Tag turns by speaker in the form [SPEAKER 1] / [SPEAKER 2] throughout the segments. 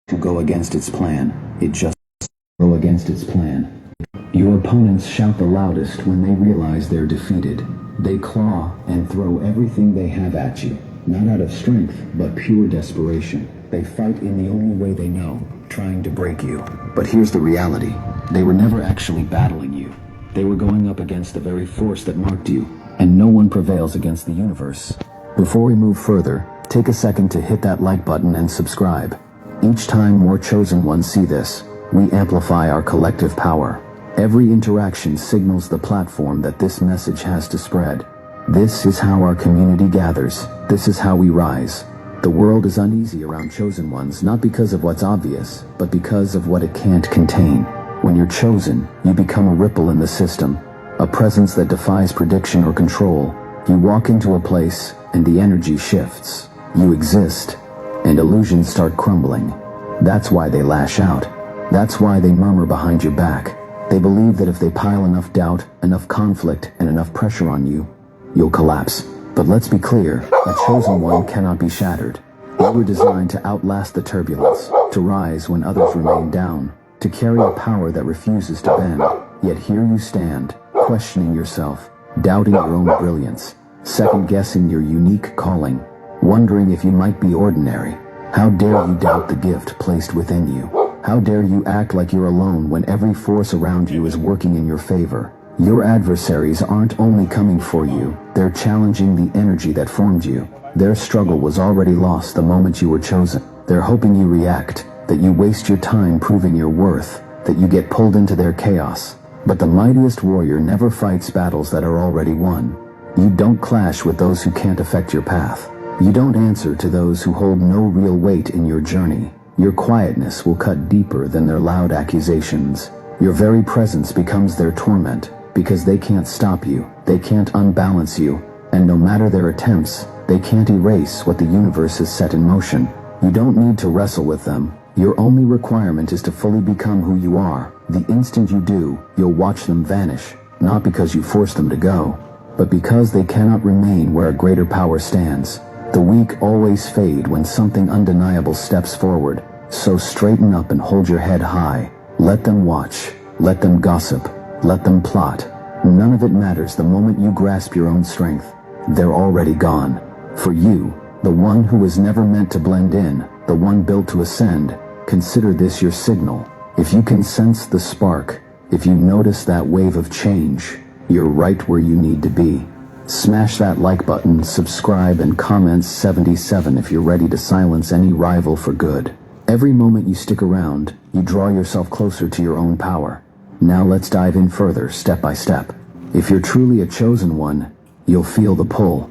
[SPEAKER 1] to go against its plan. It just go against its plan. Your opponents shout the loudest when they realize they're defeated. They claw and throw everything they have at you, not out of strength, but pure desperation. They fight in the only way they know, trying to break you. But here's the reality. They were never actually battling you. They were going up against the very force that marked you, and no one prevails against the universe. Before we move further, take a second to hit that like button and subscribe. Each time more chosen ones see this, we amplify our collective power. Every interaction signals the platform that this message has to spread. This is how our community gathers. This is how we rise. The world is uneasy around chosen ones, not because of what's obvious, but because of what it can't contain. When you're chosen, you become a ripple in the system, a presence that defies prediction or control. You walk into a place, and the energy shifts. You exist, and illusions start crumbling. That's why they lash out. That's why they murmur behind your back. They believe that if they pile enough doubt, enough conflict, and enough pressure on you, you'll collapse. But let's be clear, a chosen one cannot be shattered. You were designed to outlast the turbulence, to rise when others remain down, to carry a power that refuses to bend. Yet here you stand, questioning yourself, doubting your own brilliance, second-guessing your unique calling, wondering if you might be ordinary. How dare you doubt the gift placed within you? How dare you act like you're alone when every force around you is working in your favor? Your adversaries aren't only coming for you, they're challenging the energy that formed you. Their struggle was already lost the moment you were chosen. They're hoping you react, that you waste your time proving your worth, that you get pulled into their chaos. But the mightiest warrior never fights battles that are already won. You don't clash with those who can't affect your path. You don't answer to those who hold no real weight in your journey. Your quietness will cut deeper than their loud accusations. Your very presence becomes their torment, because they can't stop you, they can't unbalance you, and no matter their attempts, they can't erase what the universe has set in motion. You don't need to wrestle with them. Your only requirement is to fully become who you are. The instant you do, you'll watch them vanish, not because you forced them to go, but because they cannot remain where a greater power stands. The weak always fade when something undeniable steps forward, so straighten up and hold your head high. Let them watch, let them gossip, let them plot. None of it matters the moment you grasp your own strength. They're already gone. For you, the one who was never meant to blend in, the one built to ascend, consider this your signal. If you can sense the spark, if you notice that wave of change, you're right where you need to be. Smash that like button, subscribe, and comment 77 if you're ready to silence any rival for good. Every moment you stick around, you draw yourself closer to your own power. Now let's dive in further, step by step. If you're truly a chosen one, you'll feel the pull.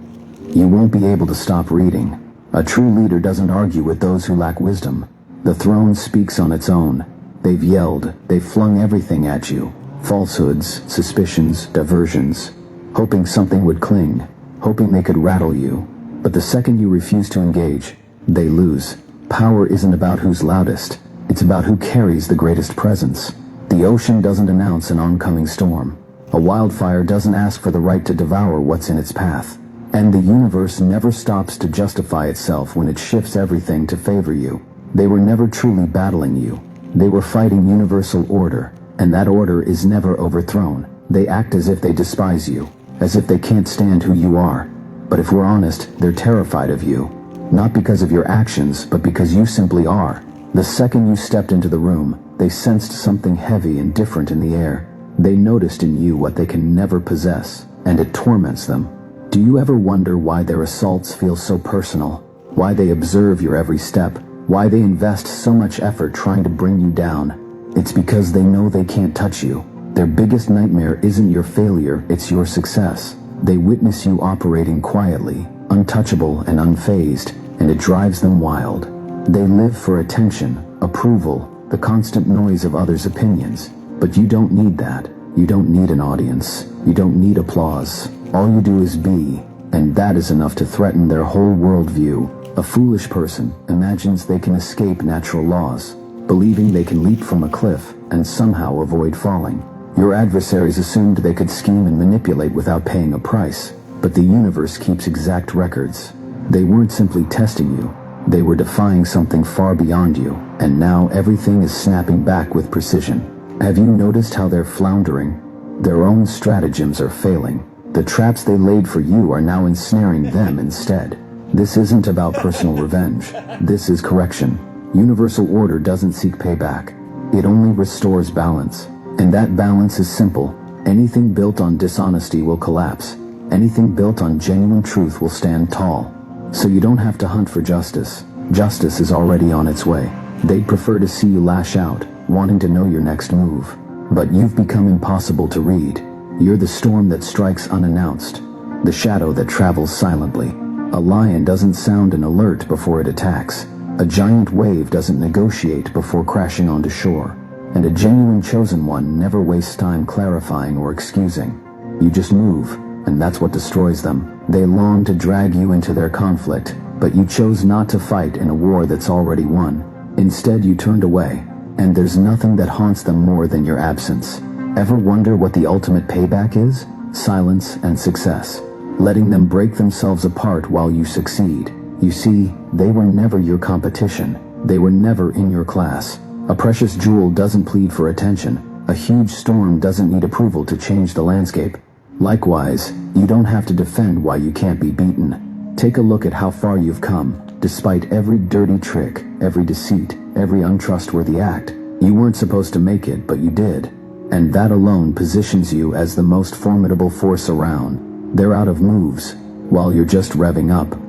[SPEAKER 1] You won't be able to stop reading. A true leader doesn't argue with those who lack wisdom. The throne speaks on its own. They've yelled, they've flung everything at you. Falsehoods, suspicions, diversions. Hoping something would cling, hoping they could rattle you. But the second you refuse to engage, they lose. Power isn't about who's loudest, it's about who carries the greatest presence. The ocean doesn't announce an oncoming storm. A wildfire doesn't ask for the right to devour what's in its path. And the universe never stops to justify itself when it shifts everything to favor you. They were never truly battling you. They were fighting universal order, and that order is never overthrown. They act as if they despise you, as if they can't stand who you are. But if we're honest, they're terrified of you. Not because of your actions, but because you simply are. The second you stepped into the room, they sensed something heavy and different in the air. They noticed in you what they can never possess, and it torments them. Do you ever wonder why their assaults feel so personal? Why they observe your every step? Why they invest so much effort trying to bring you down? It's because they know they can't touch you. Their biggest nightmare isn't your failure, it's your success. They witness you operating quietly, untouchable and unfazed, and it drives them wild. They live for attention, approval, the constant noise of others' opinions. But you don't need that. You don't need an audience. You don't need applause. All you do is be, and that is enough to threaten their whole worldview. A foolish person imagines they can escape natural laws, believing they can leap from a cliff and somehow avoid falling. Your adversaries assumed they could scheme and manipulate without paying a price, but the universe keeps exact records. They weren't simply testing you, They were defying something far beyond you, and now everything is snapping back with precision. Have you noticed how they're floundering? Their own stratagems are failing. The traps they laid for you are now ensnaring them instead. This isn't about personal revenge. This is correction. Universal order doesn't seek payback. It only restores balance. And that balance is simple. Anything built on dishonesty will collapse. Anything built on genuine truth will stand tall. So you don't have to hunt for justice. Justice is already on its way. They'd prefer to see you lash out, wanting to know your next move. But you've become impossible to read. You're the storm that strikes unannounced. The shadow that travels silently. A lion doesn't sound an alert before it attacks. A giant wave doesn't negotiate before crashing onto shore. And a genuine chosen one never wastes time clarifying or excusing. You just move, and that's what destroys them. They long to drag you into their conflict, but you chose not to fight in a war that's already won. Instead, you turned away, and there's nothing that haunts them more than your absence. Ever wonder what the ultimate payback is? Silence and success. Letting them break themselves apart while you succeed. You see, they were never your competition. They were never in your class. A precious jewel doesn't plead for attention. A huge storm doesn't need approval to change the landscape. Likewise, you don't have to defend why you can't be beaten. Take a look at how far you've come. Despite every dirty trick, every deceit, every untrustworthy act, you weren't supposed to make it, but you did. And that alone positions you as the most formidable force around. They're out of moves, while you're just revving up.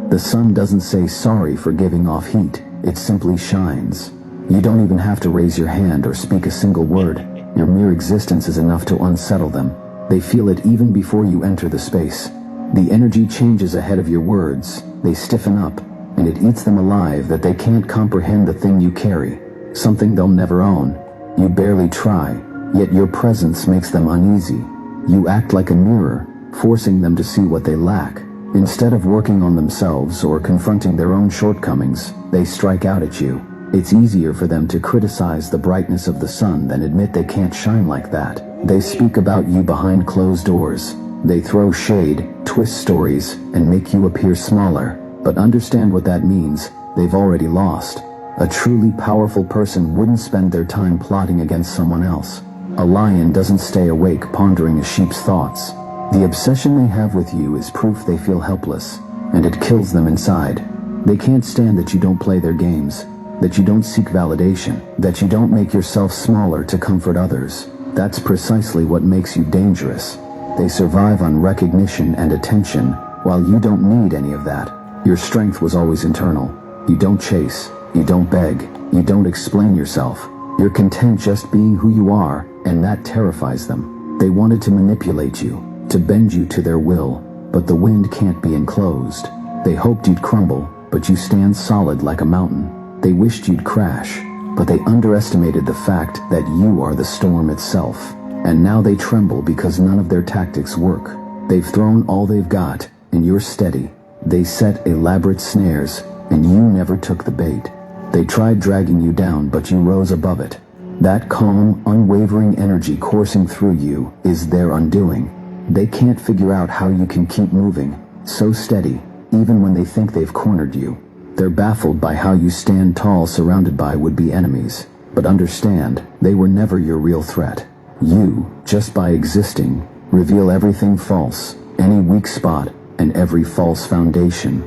[SPEAKER 1] The sun doesn't say sorry for giving off heat, it simply shines. You don't even have to raise your hand or speak a single word. Your mere existence is enough to unsettle them. They feel it even before you enter the space. The energy changes ahead of your words. They stiffen up, and it eats them alive that they can't comprehend the thing you carry, something they'll never own. You barely try, yet your presence makes them uneasy. You act like a mirror, forcing them to see what they lack. Instead of working on themselves or confronting their own shortcomings, they strike out at you. It's easier for them to criticize the brightness of the sun than admit they can't shine like that. They speak about you behind closed doors. They throw shade, twist stories, and make you appear smaller. But understand what that means. They've already lost. A truly powerful person wouldn't spend their time plotting against someone else. A lion doesn't stay awake pondering a sheep's thoughts. The obsession they have with you is proof they feel helpless, and it kills them inside. They can't stand that you don't play their games, that you don't seek validation, that you don't make yourself smaller to comfort others. That's precisely what makes you dangerous. They survive on recognition and attention, while you don't need any of that. Your strength was always internal. You don't chase, you don't beg, you don't explain yourself. You're content just being who you are, and that terrifies them. They wanted to manipulate you, to bend you to their will, but the wind can't be enclosed. They hoped you'd crumble, but you stand solid like a mountain. They wished you'd crash, but they underestimated the fact that you are the storm itself. And now they tremble because none of their tactics work. They've thrown all they've got, and you're steady. They set elaborate snares, and you never took the bait. They tried dragging you down, but you rose above it. That calm, unwavering energy coursing through you is their undoing. They can't figure out how you can keep moving, so steady, even when they think they've cornered you. They're baffled by how you stand tall surrounded by would-be enemies. But understand, they were never your real threat. You, just by existing, reveal everything false, any weak spot, and every false foundation.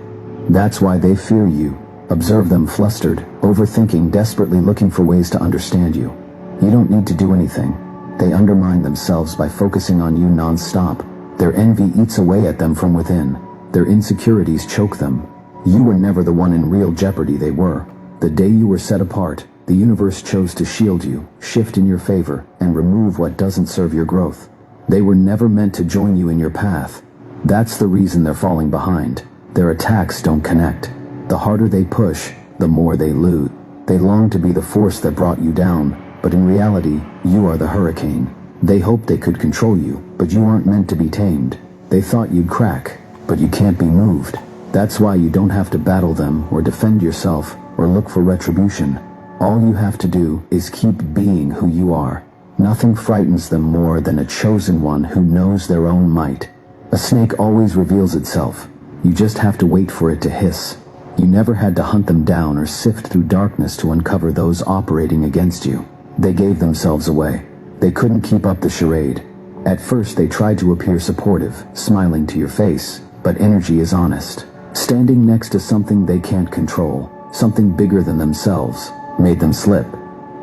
[SPEAKER 1] That's why they fear you. Observe them flustered, overthinking, desperately looking for ways to understand you. You don't need to do anything. They undermine themselves by focusing on you non-stop. Their envy eats away at them from within. Their insecurities choke them. You were never the one in real jeopardy, they were. The day you were set apart, the universe chose to shield you, shift in your favor, and remove what doesn't serve your growth. They were never meant to join you in your path. That's the reason they're falling behind. Their attacks don't connect. The harder they push, the more they lose. They long to be the force that brought you down, but in reality, you are the hurricane. They hoped they could control you, but you aren't meant to be tamed. They thought you'd crack, but you can't be moved. That's why you don't have to battle them or defend yourself or look for retribution. All you have to do is keep being who you are. Nothing frightens them more than a chosen one who knows their own might. A snake always reveals itself. You just have to wait for it to hiss. You never had to hunt them down or sift through darkness to uncover those operating against you. They gave themselves away. They couldn't keep up the charade. At first they tried to appear supportive, smiling to your face, but energy is honest. Standing next to something they can't control, something bigger than themselves, made them slip.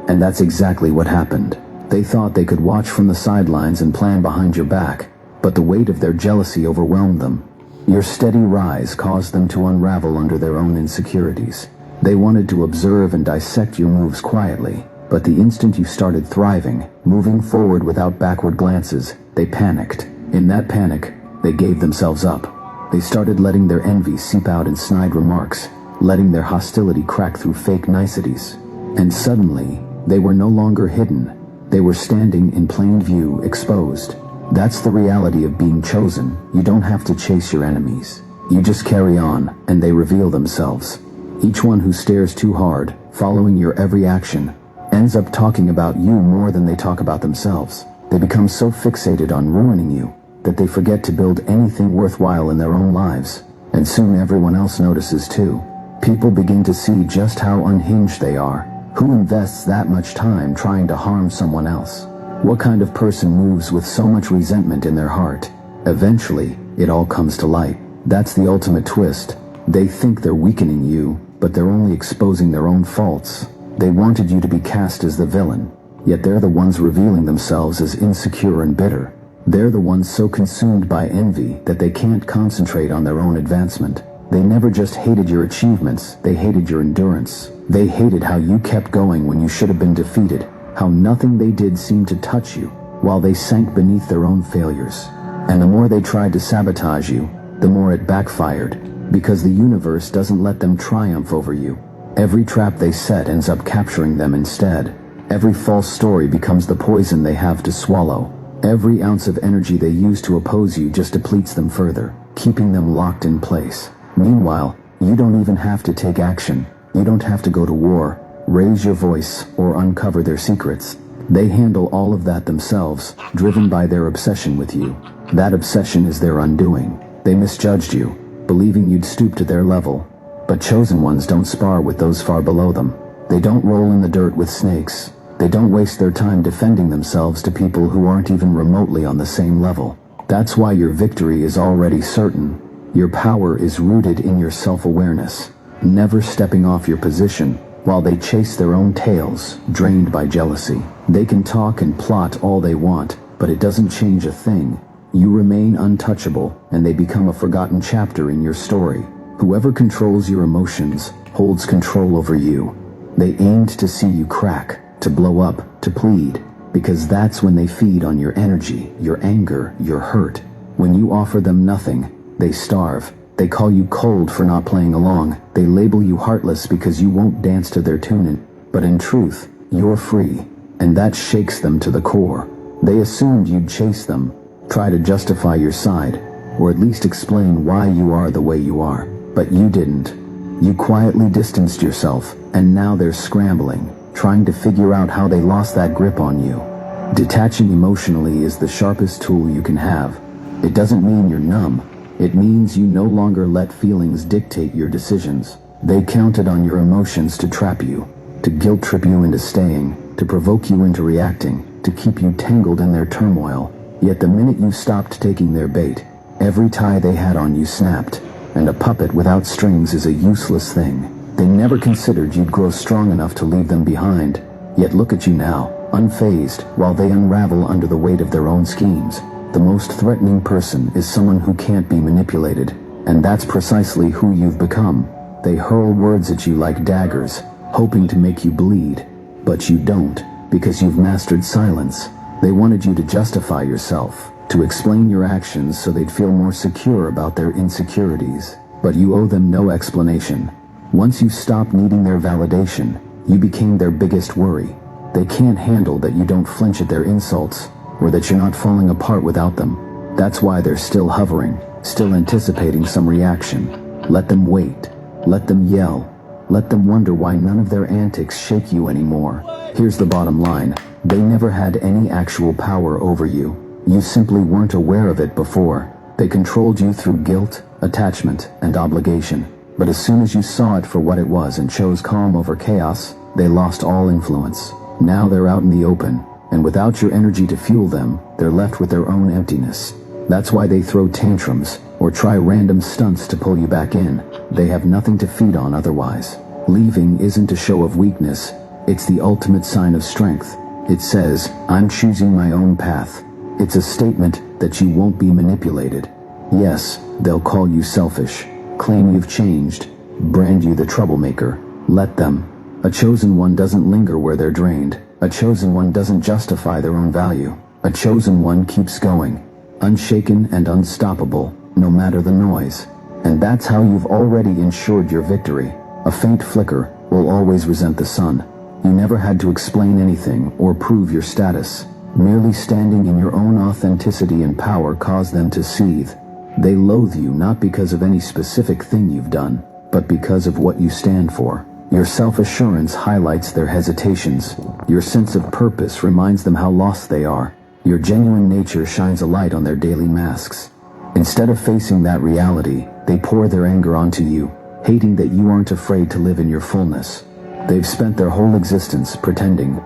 [SPEAKER 1] And that's exactly what happened. They thought they could watch from the sidelines and plan behind your back, but the weight of their jealousy overwhelmed them. Your steady rise caused them to unravel under their own insecurities. They wanted to observe and dissect your moves quietly, but the instant you started thriving, moving forward without backward glances, they panicked. In that panic, they gave themselves up. They started letting their envy seep out in snide remarks, letting their hostility crack through fake niceties. And suddenly, they were no longer hidden. They were standing in plain view, exposed. That's the reality of being chosen. You don't have to chase your enemies. You just carry on, and they reveal themselves. Each one who stares too hard, following your every action, ends up talking about you more than they talk about themselves. They become so fixated on ruining you that they forget to build anything worthwhile in their own lives. And soon everyone else notices too. People begin to see just how unhinged they are. Who invests that much time trying to harm someone else? What kind of person moves with so much resentment in their heart? Eventually, it all comes to light. That's the ultimate twist. They think they're weakening you, but they're only exposing their own faults. They wanted you to be cast as the villain, yet they're the ones revealing themselves as insecure and bitter. They're the ones so consumed by envy that they can't concentrate on their own advancement. They never just hated your achievements, they hated your endurance. They hated how you kept going when you should have been defeated, how nothing they did seemed to touch you, while they sank beneath their own failures. And the more they tried to sabotage you, the more it backfired, because the universe doesn't let them triumph over you. Every trap they set ends up capturing them instead. Every false story becomes the poison they have to swallow. Every ounce of energy they use to oppose you just depletes them further, keeping them locked in place. Meanwhile, you don't even have to take action. You don't have to go to war, raise your voice, or uncover their secrets. They handle all of that themselves, driven by their obsession with you. That obsession is their undoing. They misjudged you, believing you'd stoop to their level. But chosen ones don't spar with those far below them. They don't roll in the dirt with snakes. They don't waste their time defending themselves to people who aren't even remotely on the same level. That's why your victory is already certain. Your power is rooted in your self-awareness, never stepping off your position while they chase their own tails, drained by jealousy. They can talk and plot all they want, but it doesn't change a thing. You remain untouchable, and they become a forgotten chapter in your story. Whoever controls your emotions holds control over you. They aimed to see you crack, to blow up, to plead, because that's when they feed on your energy, your anger, your hurt. When you offer them nothing, they starve. They call you cold for not playing along. They label you heartless because you won't dance to their tune. But in truth, you're free, and that shakes them to the core. They assumed you'd chase them, try to justify your side, or at least explain why you are the way you are. But you didn't. You quietly distanced yourself, and now they're scrambling, trying to figure out how they lost that grip on you. Detaching emotionally is the sharpest tool you can have. It doesn't mean you're numb. It means you no longer let feelings dictate your decisions. They counted on your emotions to trap you, to guilt trip you into staying, to provoke you into reacting, to keep you tangled in their turmoil. Yet the minute you stopped taking their bait, every tie they had on you snapped, and a puppet without strings is a useless thing. They never considered you'd grow strong enough to leave them behind. Yet look at you now, unfazed, while they unravel under the weight of their own schemes. The most threatening person is someone who can't be manipulated, and that's precisely who you've become. They hurl words at you like daggers, hoping to make you bleed. But you don't, because you've mastered silence. They wanted you to justify yourself, to explain your actions so they'd feel more secure about their insecurities. But you owe them no explanation. Once you stopped needing their validation, you became their biggest worry. They can't handle that you don't flinch at their insults, or that you're not falling apart without them. That's why they're still hovering, still anticipating some reaction. Let them wait. Let them yell. Let them wonder why none of their antics shake you anymore. Here's the bottom line. They never had any actual power over you. You simply weren't aware of it before. They controlled you through guilt, attachment, and obligation. But as soon as you saw it for what it was and chose calm over chaos, they lost all influence. Now they're out in the open, and without your energy to fuel them, they're left with their own emptiness. That's why they throw tantrums, or try random stunts to pull you back in. They have nothing to feed on otherwise. Leaving isn't a show of weakness, it's the ultimate sign of strength. It says, I'm choosing my own path. It's a statement that you won't be manipulated. Yes, they'll call you selfish, claim you've changed, brand you the troublemaker. Let them. A chosen one doesn't linger where they're drained. A chosen one doesn't justify their own value. A chosen one keeps going, unshaken and unstoppable, no matter the noise. And that's how you've already ensured your victory. A faint flicker will always resent the sun. You never had to explain anything or prove your status. Merely standing in your own authenticity and power caused them to seethe. They loathe you not because of any specific thing you've done, but because of what you stand for. Your self-assurance highlights their hesitations. Your sense of purpose reminds them how lost they are. Your genuine nature shines a light on their daily masks. Instead of facing that reality, they pour their anger onto you, hating that you aren't afraid to live in your fullness. They've spent their whole existence pretending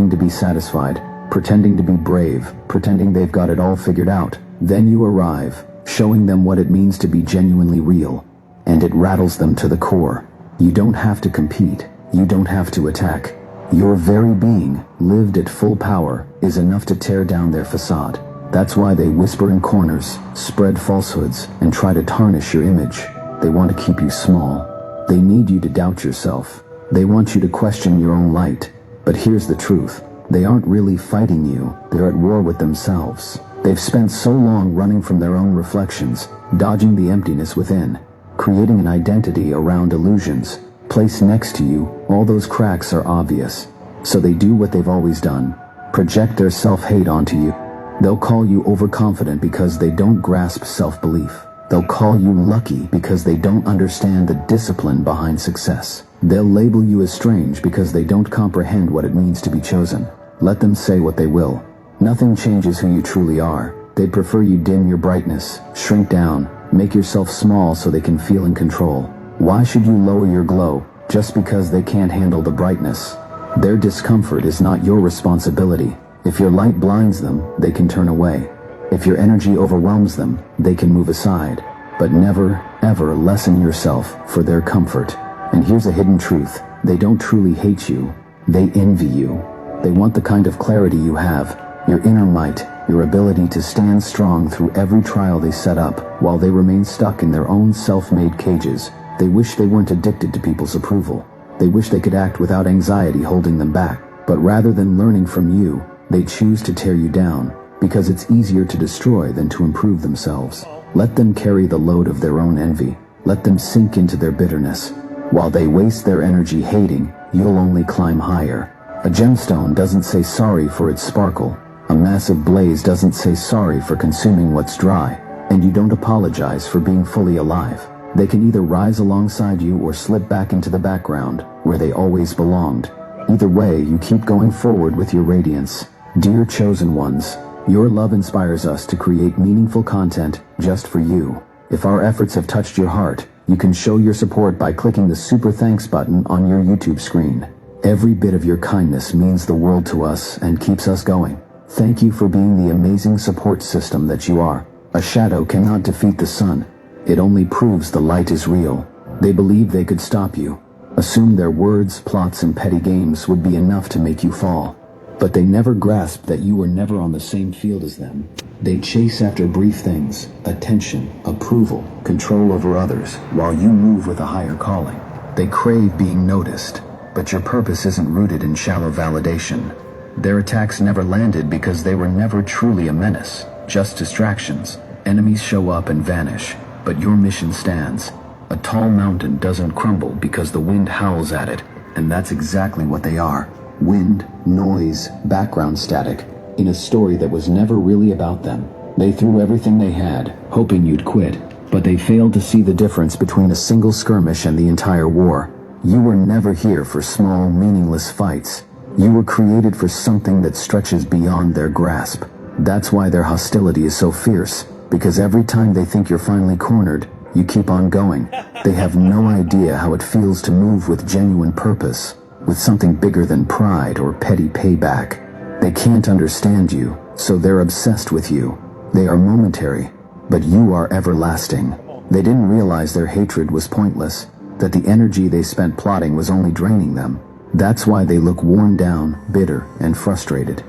[SPEAKER 1] to be satisfied, pretending to be brave, pretending they've got it all figured out. Then you arrive, showing them what it means to be genuinely real, and it rattles them to the core. You don't have to compete, you don't have to attack. Your very being, lived at full power, is enough to tear down their facade. That's why they whisper in corners, spread falsehoods, and try to tarnish your image. They want to keep you small. They need you to doubt yourself. They want you to question your own light. But here's the truth. They aren't really fighting you. They're at war with themselves. They've spent so long running from their own reflections, dodging the emptiness within, creating an identity around illusions. Placed next to you, all those cracks are obvious. So they do what they've always done. Project their self-hate onto you. They'll call you overconfident because they don't grasp self-belief. They'll call you lucky because they don't understand the discipline behind success. They'll label you as strange because they don't comprehend what it means to be chosen. Let them say what they will. Nothing changes who you truly are. They'd prefer you dim your brightness, shrink down, make yourself small so they can feel in control. Why should you lower your glow just because they can't handle the brightness? Their discomfort is not your responsibility. If your light blinds them, they can turn away. If your energy overwhelms them, they can move aside. But never, ever lessen yourself for their comfort. And here's a hidden truth. They don't truly hate you. They envy you. They want the kind of clarity you have, your inner might, your ability to stand strong through every trial they set up, while they remain stuck in their own self-made cages. They wish they weren't addicted to people's approval. They wish they could act without anxiety holding them back. But rather than learning from you, they choose to tear you down, because it's easier to destroy than to improve themselves. Let them carry the load of their own envy. Let them sink into their bitterness. While they waste their energy hating, you'll only climb higher. A gemstone doesn't say sorry for its sparkle. A massive blaze doesn't say sorry for consuming what's dry. And you don't apologize for being fully alive. They can either rise alongside you or slip back into the background, where they always belonged. Either way, you keep going forward with your radiance. Dear chosen ones, your love inspires us to create meaningful content just for you. If our efforts have touched your heart, you can show your support by clicking the super thanks button on your YouTube screen. Every bit of your kindness means the world to us and keeps us going. Thank you for being the amazing support system that you are. A shadow cannot defeat the sun. It only proves the light is real. They believed they could stop you. Assumed their words, plots, and petty games would be enough to make you fall. But they never grasped that you were never on the same field as them. They chase after brief things, attention, approval, control over others, while you move with a higher calling. They crave being noticed, but your purpose isn't rooted in shallow validation. Their attacks never landed because they were never truly a menace, just distractions. Enemies show up and vanish, but your mission stands. A tall mountain doesn't crumble because the wind howls at it, and that's exactly what they are. Wind, noise, background static, in a story that was never really about them. They threw everything they had, hoping you'd quit, but they failed to see the difference between a single skirmish and the entire war. You were never here for small, meaningless fights. You were created for something that stretches beyond their grasp. That's why their hostility is so fierce, because every time they think you're finally cornered, you keep on going. They have no idea how it feels to move with genuine purpose, with something bigger than pride or petty payback. They can't understand you, so they're obsessed with you. They are momentary, but you are everlasting. They didn't realize their hatred was pointless, that the energy they spent plotting was only draining them. That's why they look worn down, bitter, and frustrated.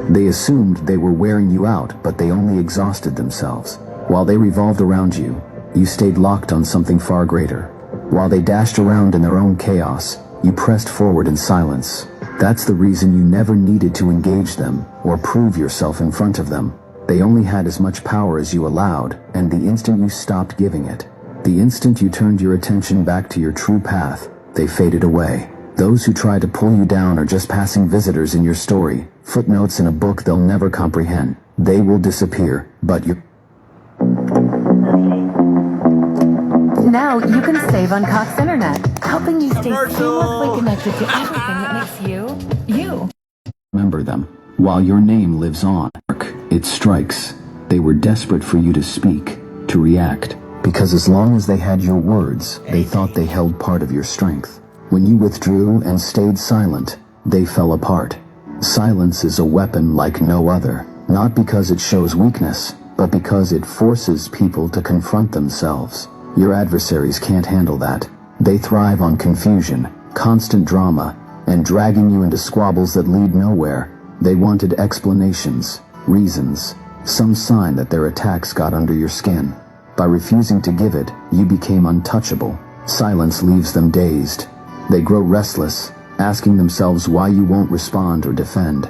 [SPEAKER 1] They assumed they were wearing you out, but they only exhausted themselves. While they revolved around you, you stayed locked on something far greater. While they dashed around in their own chaos, you pressed forward in silence. That's the reason you never needed to engage them or prove yourself in front of them. They only had as much power as you allowed, and the instant you stopped giving it, the instant you turned your attention back to your true path, they faded away. Those who try to pull you down are just passing visitors in your story, footnotes in a book they'll never comprehend. They will disappear, but you...
[SPEAKER 2] Now you can save on Cox Internet, helping you stay seamlessly connected to everything that makes you, you.
[SPEAKER 1] Remember them. While your name lives on, it strikes. They were desperate for you to speak, to react, because as long as they had your words, they thought they held part of your strength. When you withdrew and stayed silent, they fell apart. Silence is a weapon like no other, not because it shows weakness, but because it forces people to confront themselves. Your adversaries can't handle that. They thrive on confusion, constant drama, and dragging you into squabbles that lead nowhere. They wanted explanations, reasons, some sign that their attacks got under your skin. By refusing to give it, you became untouchable. Silence leaves them dazed. They grow restless, asking themselves why you won't respond or defend.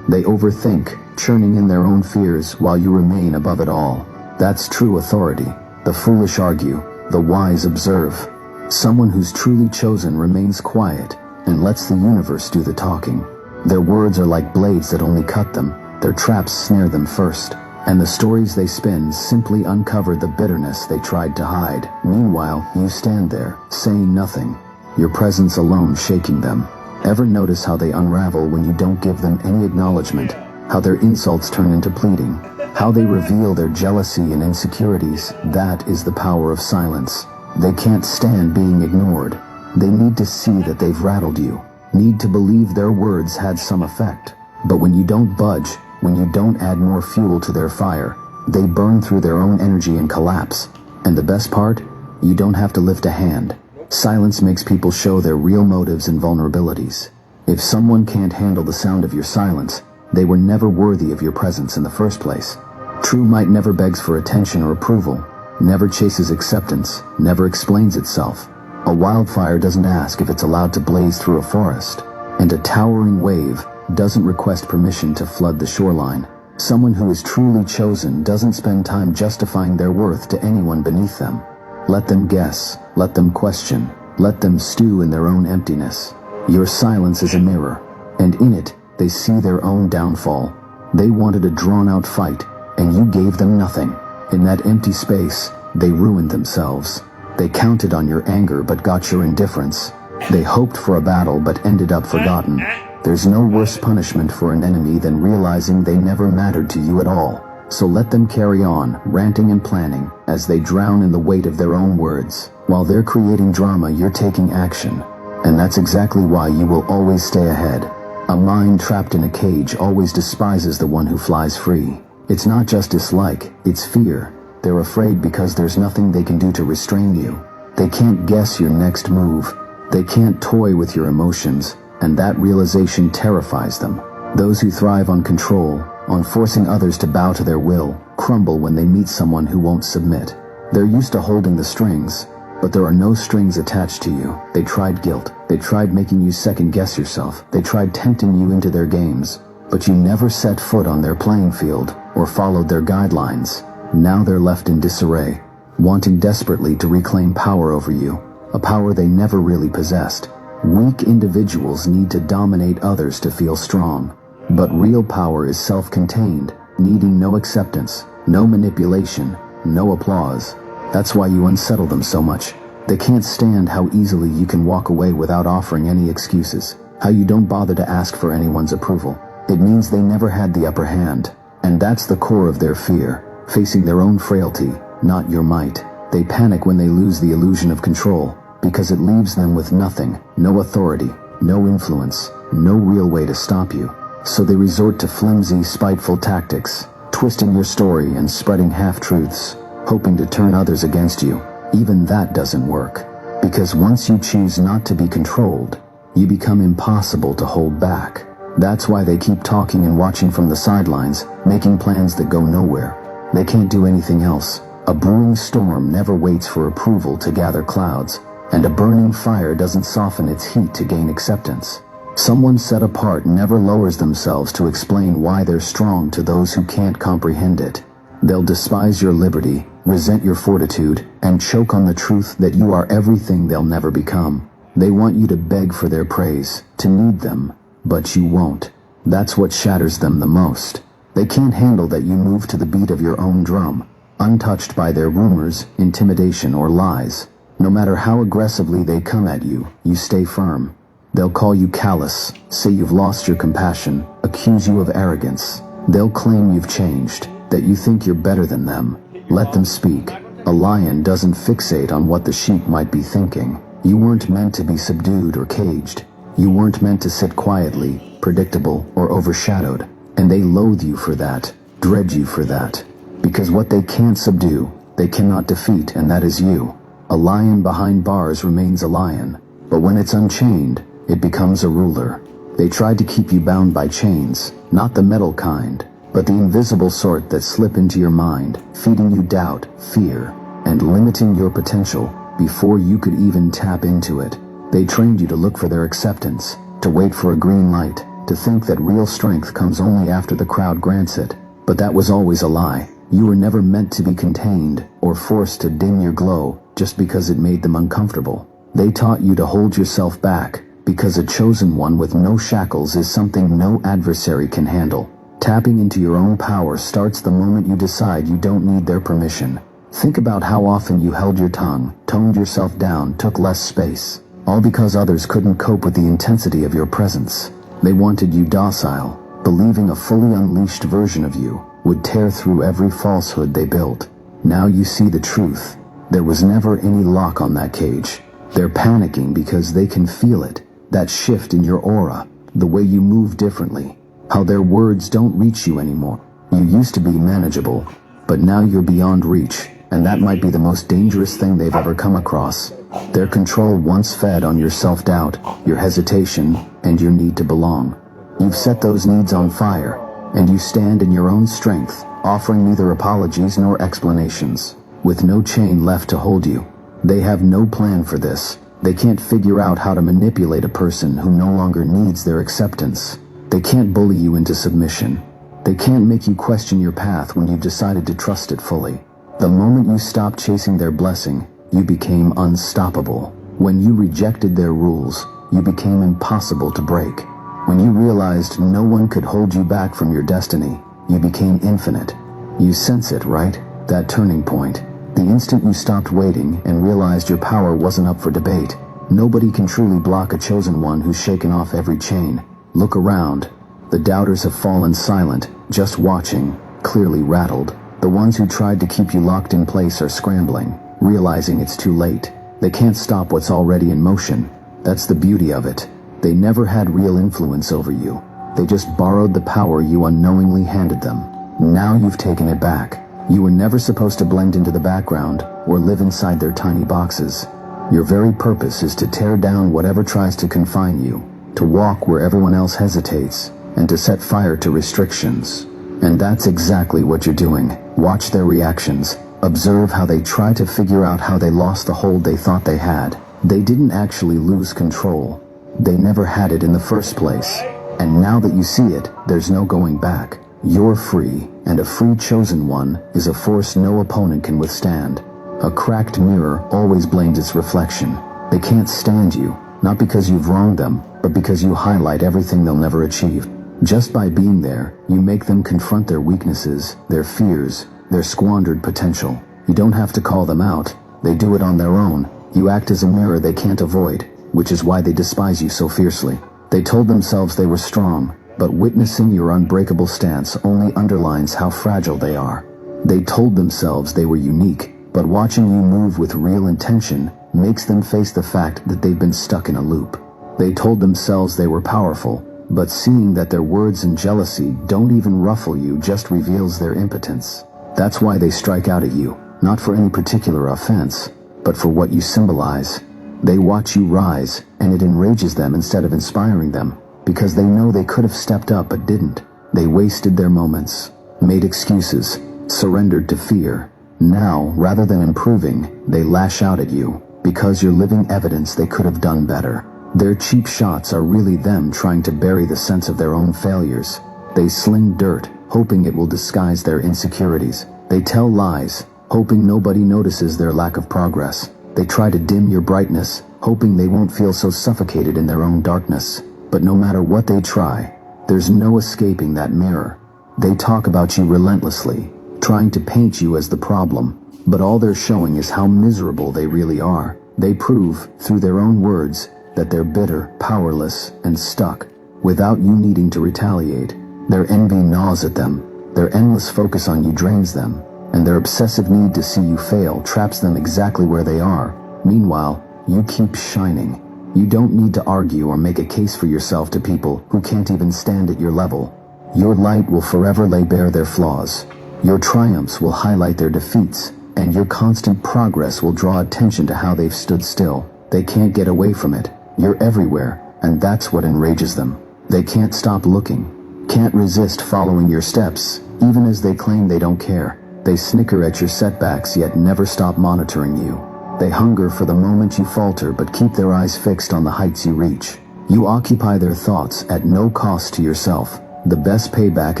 [SPEAKER 1] They overthink, churning in their own fears while you remain above it all. That's true authority. The foolish argue, the wise observe. Someone who's truly chosen remains quiet and lets the universe do the talking. Their words are like blades that only cut them. Their traps snare them first, and the stories they spin simply uncover the bitterness they tried to hide. Meanwhile, you stand there, saying nothing, your presence alone shaking them. Ever notice how they unravel when you don't give them any acknowledgement? How their insults turn into pleading? How they reveal their jealousy and insecurities? That is the power of silence. They can't stand being ignored. They need to see that they've rattled you, need to believe their words had some effect. But when you don't budge, when you don't add more fuel to their fire, they burn through their own energy and collapse. And the best part? You don't have to lift a hand. Silence makes people show their real motives and vulnerabilities. If someone can't handle the sound of your silence, they were never worthy of your presence in the first place. True might never begs for attention or approval, never chases acceptance, never explains itself. A wildfire doesn't ask if it's allowed to blaze through a forest, and a towering wave doesn't request permission to flood the shoreline. Someone who is truly chosen doesn't spend time justifying their worth to anyone beneath them. Let them guess, let them question, let them stew in their own emptiness. Your silence is a mirror, and in it, they see their own downfall. They wanted a drawn-out fight, and you gave them nothing. In that empty space, they ruined themselves. They counted on your anger but got your indifference. They hoped for a battle but ended up forgotten. There's no worse punishment for an enemy than realizing they never mattered to you at all. So let them carry on, ranting and planning, as they drown in the weight of their own words. While they're creating drama, you're taking action. And that's exactly why you will always stay ahead. A mind trapped in a cage always despises the one who flies free. It's not just dislike, it's fear. They're afraid because there's nothing they can do to restrain you. They can't guess your next move. They can't toy with your emotions, and that realization terrifies them. Those who thrive on control, on forcing others to bow to their will, crumble when they meet someone who won't submit. They're used to holding the strings, but there are no strings attached to you. They tried guilt. They tried making you second-guess yourself. They tried tempting you into their games, but you never set foot on their playing field or followed their guidelines. Now they're left in disarray, wanting desperately to reclaim power over you, a power they never really possessed. Weak individuals need to dominate others to feel strong. But real power is self-contained, needing no acceptance, no manipulation, no applause. That's why you unsettle them so much. They can't stand how easily you can walk away without offering any excuses, how you don't bother to ask for anyone's approval. It means they never had the upper hand, and that's the core of their fear, facing their own frailty, not your might. They panic when they lose the illusion of control, because it leaves them with nothing, no authority, no influence, no real way to stop you. So they resort to flimsy, spiteful tactics, twisting your story and spreading half-truths, hoping to turn others against you. Even that doesn't work, because once you choose not to be controlled, you become impossible to hold back. That's why they keep talking and watching from the sidelines, making plans that go nowhere. They can't do anything else. A brewing storm never waits for approval to gather clouds, and a burning fire doesn't soften its heat to gain acceptance. Someone set apart never lowers themselves to explain why they're strong to those who can't comprehend it. They'll despise your liberty, resent your fortitude, and choke on the truth that you are everything they'll never become. They want you to beg for their praise, to need them, but you won't. That's what shatters them the most. They can't handle that you move to the beat of your own drum, untouched by their rumors, intimidation, or lies. No matter how aggressively they come at you, you stay firm. They'll call you callous, say you've lost your compassion, accuse you of arrogance. They'll claim you've changed, that you think you're better than them. Let them speak. A lion doesn't fixate on what the sheep might be thinking. You weren't meant to be subdued or caged. You weren't meant to sit quietly, predictable, or overshadowed. And they loathe you for that, dread you for that. Because what they can't subdue, they cannot defeat, and that is you. A lion behind bars remains a lion, but when it's unchained, it becomes a ruler. They tried to keep you bound by chains, not the metal kind, but the invisible sort that slip into your mind, feeding you doubt, fear, and limiting your potential before you could even tap into it. They trained you to look for their acceptance, to wait for a green light, to think that real strength comes only after the crowd grants it. But that was always a lie. You were never meant to be contained or forced to dim your glow just because it made them uncomfortable. They taught you to hold yourself back, because a chosen one with no shackles is something no adversary can handle. Tapping into your own power starts the moment you decide you don't need their permission. Think about how often you held your tongue, toned yourself down, took less space, all because others couldn't cope with the intensity of your presence. They wanted you docile, believing a fully unleashed version of you would tear through every falsehood they built. Now you see the truth. There was never any lock on that cage. They're panicking because they can feel it, that shift in your aura, the way you move differently, how their words don't reach you anymore. You used to be manageable, but now you're beyond reach, and that might be the most dangerous thing they've ever come across. Their control once fed on your self-doubt, your hesitation, and your need to belong. You've set those needs on fire, and you stand in your own strength, offering neither apologies nor explanations, with no chain left to hold you. They have no plan for this. They can't figure out how to manipulate a person who no longer needs their acceptance. They can't bully you into submission. They can't make you question your path when you've decided to trust it fully. The moment you stopped chasing their blessing, you became unstoppable. When you rejected their rules, you became impossible to break. When you realized no one could hold you back from your destiny, you became infinite. You sense it, right? That turning point. The instant you stopped waiting and realized your power wasn't up for debate. Nobody can truly block a chosen one who's shaken off every chain. Look around. The doubters have fallen silent, just watching, clearly rattled. The ones who tried to keep you locked in place are scrambling, realizing it's too late. They can't stop what's already in motion. That's the beauty of it. They never had real influence over you. They just borrowed the power you unknowingly handed them. Now you've taken it back. You were never supposed to blend into the background or live inside their tiny boxes. Your very purpose is to tear down whatever tries to confine you, to walk where everyone else hesitates, and to set fire to restrictions. And that's exactly what you're doing. Watch their reactions. Observe how they try to figure out how they lost the hold they thought they had. They didn't actually lose control. They never had it in the first place. And now that you see it, there's no going back. You're free, and a free chosen one is a force no opponent can withstand. A cracked mirror always blames its reflection. They can't stand you, not because you've wronged them, but because you highlight everything they'll never achieve. Just by being there, you make them confront their weaknesses, their fears, their squandered potential. You don't have to call them out. They do it on their own. You act as a mirror they can't avoid, which is why they despise you so fiercely. They told themselves they were strong, but witnessing your unbreakable stance only underlines how fragile they are. They told themselves they were unique, But watching you move with real intention makes them face the fact that they've been stuck in a loop. They told themselves they were powerful, but seeing that their words and jealousy don't even ruffle you just reveals their impotence. That's why they strike out at you, not for any particular offense, but for what you symbolize. They watch you rise, and it enrages them instead of inspiring them, because they know they could have stepped up but didn't. They wasted their moments, made excuses, surrendered to fear. Now, rather than improving, they lash out at you, because you're living evidence they could have done better. Their cheap shots are really them trying to bury the sense of their own failures. They sling dirt, hoping it will disguise their insecurities. They tell lies, hoping nobody notices their lack of progress. They try to dim your brightness, hoping they won't feel so suffocated in their own darkness. But no matter what they try, there's no escaping that mirror. They talk about you relentlessly, trying to paint you as the problem, but all they're showing is how miserable they really are. They prove, through their own words, that they're bitter, powerless, and stuck, without you needing to retaliate. Their envy gnaws at them, their endless focus on you drains them, and their obsessive need to see you fail traps them exactly where they are. Meanwhile, you keep shining. You don't need to argue or make a case for yourself to people who can't even stand at your level. Your light will forever lay bare their flaws. Your triumphs will highlight their defeats, and your constant progress will draw attention to how they've stood still. They can't get away from it. You're everywhere, and that's what enrages them. They can't stop looking, can't resist following your steps, even as they claim they don't care. They snicker at your setbacks yet never stop monitoring you. They hunger for the moment you falter but keep their eyes fixed on the heights you reach. You occupy their thoughts at no cost to yourself. The best payback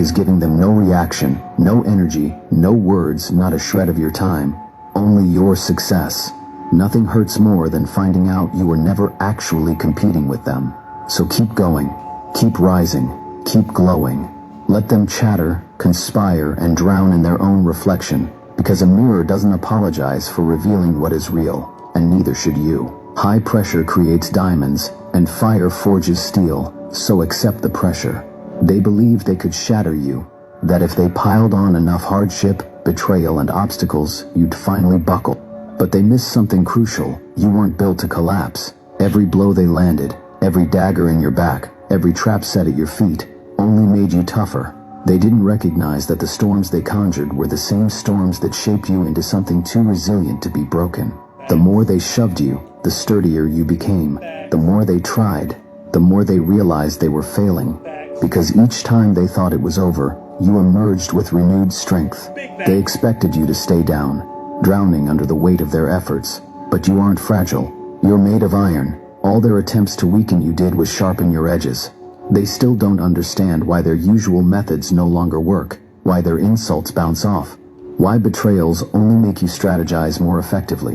[SPEAKER 1] is giving them no reaction, no energy, no words, not a shred of your time. Only your success. Nothing hurts more than finding out you were never actually competing with them. So keep going, keep rising, keep glowing. Let them chatter, conspire, and drown in their own reflection, because a mirror doesn't apologize for revealing what is real, and neither should you. High pressure creates diamonds, and fire forges steel, so accept the pressure. They believed they could shatter you, that if they piled on enough hardship, betrayal, and obstacles, you'd finally buckle. But they missed something crucial. You weren't built to collapse. Every blow they landed, every dagger in your back, every trap set at your feet, only made you tougher. They didn't recognize that the storms they conjured were the same storms that shaped you into something too resilient to be broken. The more they shoved you, the sturdier you became. The more they tried, the more they realized they were failing. Because each time they thought it was over, you emerged with renewed strength. They expected you to stay down, drowning under the weight of their efforts. But you aren't fragile. You're made of iron. All their attempts to weaken you did was sharpen your edges. They still don't understand why their usual methods no longer work, why their insults bounce off, why betrayals only make you strategize more effectively,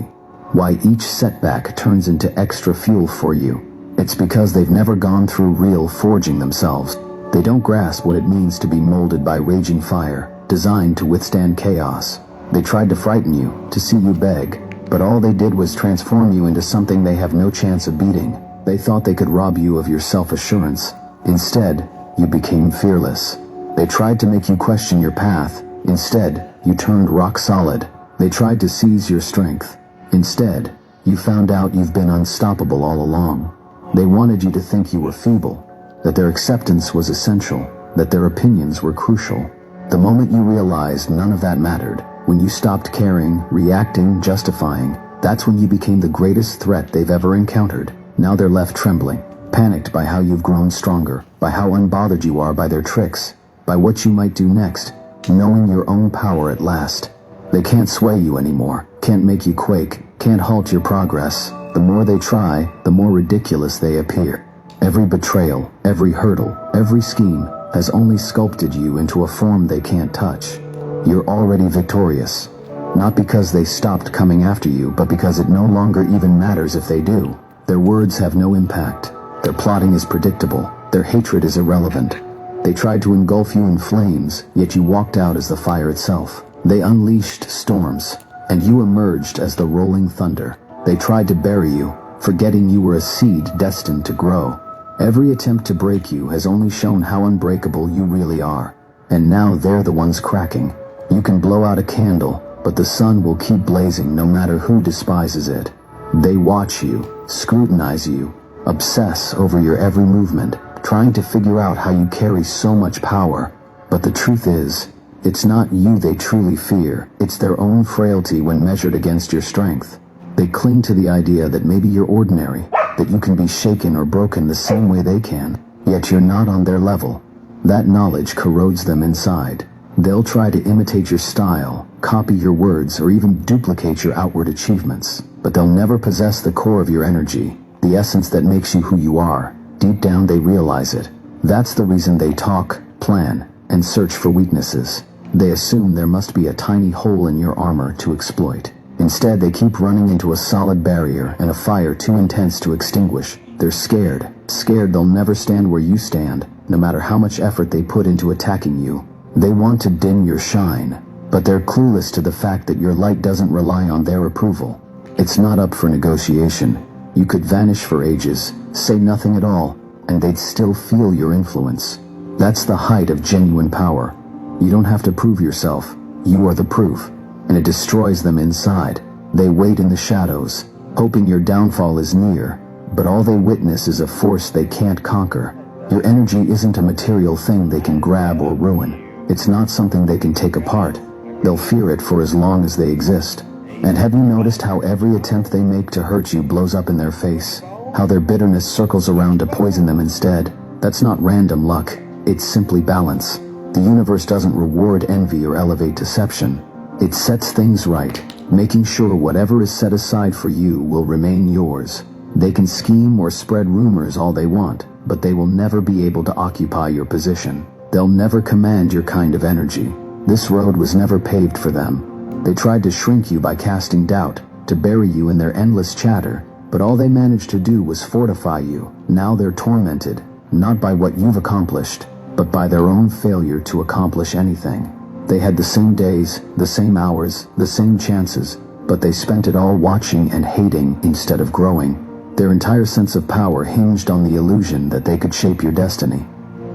[SPEAKER 1] why each setback turns into extra fuel for you. It's because they've never gone through real forging themselves. They don't grasp what it means to be molded by raging fire, designed to withstand chaos. They tried to frighten you, to see you beg, but all they did was transform you into something they have no chance of beating. They thought they could rob you of your self-assurance. Instead, you became fearless. They tried to make you question your path. Instead, you turned rock solid. They tried to seize your strength. Instead, you found out you've been unstoppable all along. They wanted you to think you were feeble, that their acceptance was essential, that their opinions were crucial. The moment you realized none of that mattered, when you stopped caring, reacting, justifying, that's when you became the greatest threat they've ever encountered. Now they're left trembling, panicked by how you've grown stronger, by how unbothered you are by their tricks, by what you might do next, knowing your own power at last. They can't sway you anymore, can't make you quake, can't halt your progress. The more they try, the more ridiculous they appear. Every betrayal, every hurdle, every scheme has only sculpted you into a form they can't touch. You're already victorious, not because they stopped coming after you, but because it no longer even matters if they do. Their words have no impact. Their plotting is predictable. Their hatred is irrelevant. They tried to engulf you in flames, yet you walked out as the fire itself. They unleashed storms, and you emerged as the rolling thunder. They tried to bury you, forgetting you were a seed destined to grow. Every attempt to break you has only shown how unbreakable you really are. And now they're the ones cracking. You can blow out a candle, but the sun will keep blazing no matter who despises it. They watch you, scrutinize you, obsess over your every movement, trying to figure out how you carry so much power. But the truth is, it's not you they truly fear, it's their own frailty when measured against your strength. They cling to the idea that maybe you're ordinary, that you can be shaken or broken the same way they can, yet you're not on their level. That knowledge corrodes them inside. They'll try to imitate your style, copy your words, or even duplicate your outward achievements, but they'll never possess the core of your energy, the essence that makes you who you are. Deep down they realize it. That's the reason they talk, plan, and search for weaknesses. They assume there must be a tiny hole in your armor to exploit. Instead, they keep running into a solid barrier and a fire too intense to extinguish. They're scared they'll never stand where you stand, no matter how much effort they put into attacking you. They want to dim your shine, but they're clueless to the fact that your light doesn't rely on their approval. It's not up for negotiation. You could vanish for ages, say nothing at all, and they'd still feel your influence. That's the height of genuine power. You don't have to prove yourself. You are the proof, and it destroys them inside. They wait in the shadows, hoping your downfall is near, but all they witness is a force they can't conquer. Your energy isn't a material thing they can grab or ruin. It's not something they can take apart. They'll fear it for as long as they exist. And have you noticed how every attempt they make to hurt you blows up in their face? How their bitterness circles around to poison them instead? That's not random luck. It's simply balance. The universe doesn't reward envy or elevate deception. It sets things right, making sure whatever is set aside for you will remain yours. They can scheme or spread rumors all they want, but they will never be able to occupy your position. They'll never command your kind of energy. This road was never paved for them. They tried to shrink you by casting doubt, to bury you in their endless chatter, but all they managed to do was fortify you. Now they're tormented, not by what you've accomplished, but by their own failure to accomplish anything. They had the same days, the same hours, the same chances, but they spent it all watching and hating instead of growing. Their entire sense of power hinged on the illusion that they could shape your destiny.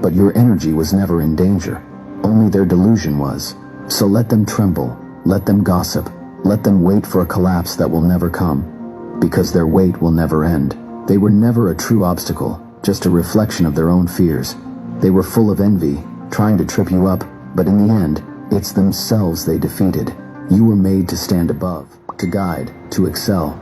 [SPEAKER 1] But your energy was never in danger. Only their delusion was. So let them tremble, let them gossip, let them wait for a collapse that will never come. Because their wait will never end. They were never a true obstacle, just a reflection of their own fears. They were full of envy, trying to trip you up, but in the end, it's themselves they defeated. You were made to stand above, to guide, to excel.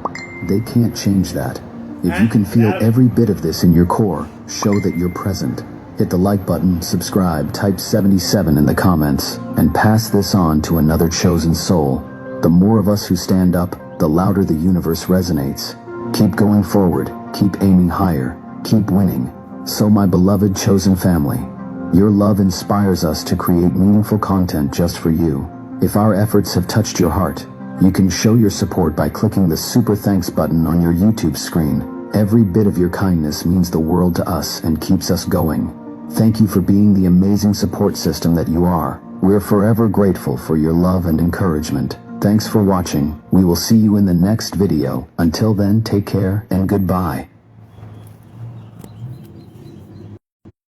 [SPEAKER 1] They can't change that. If you can feel every bit of this in your core, show that you're present. Hit the like button, subscribe, type 77 in the comments, and pass this on to another chosen soul. The more of us who stand up, the louder the universe resonates. Keep going forward, keep aiming higher, keep winning. So my beloved chosen family, your love inspires us to create meaningful content just for you. If our efforts have touched your heart, you can show your support by clicking the super thanks button on your YouTube screen. Every bit of your kindness means the world to us and keeps us going. Thank you for being the amazing support system that you are. We're forever grateful for your love and encouragement. Thanks for watching. We will see you in the next video. Until then, take care and goodbye.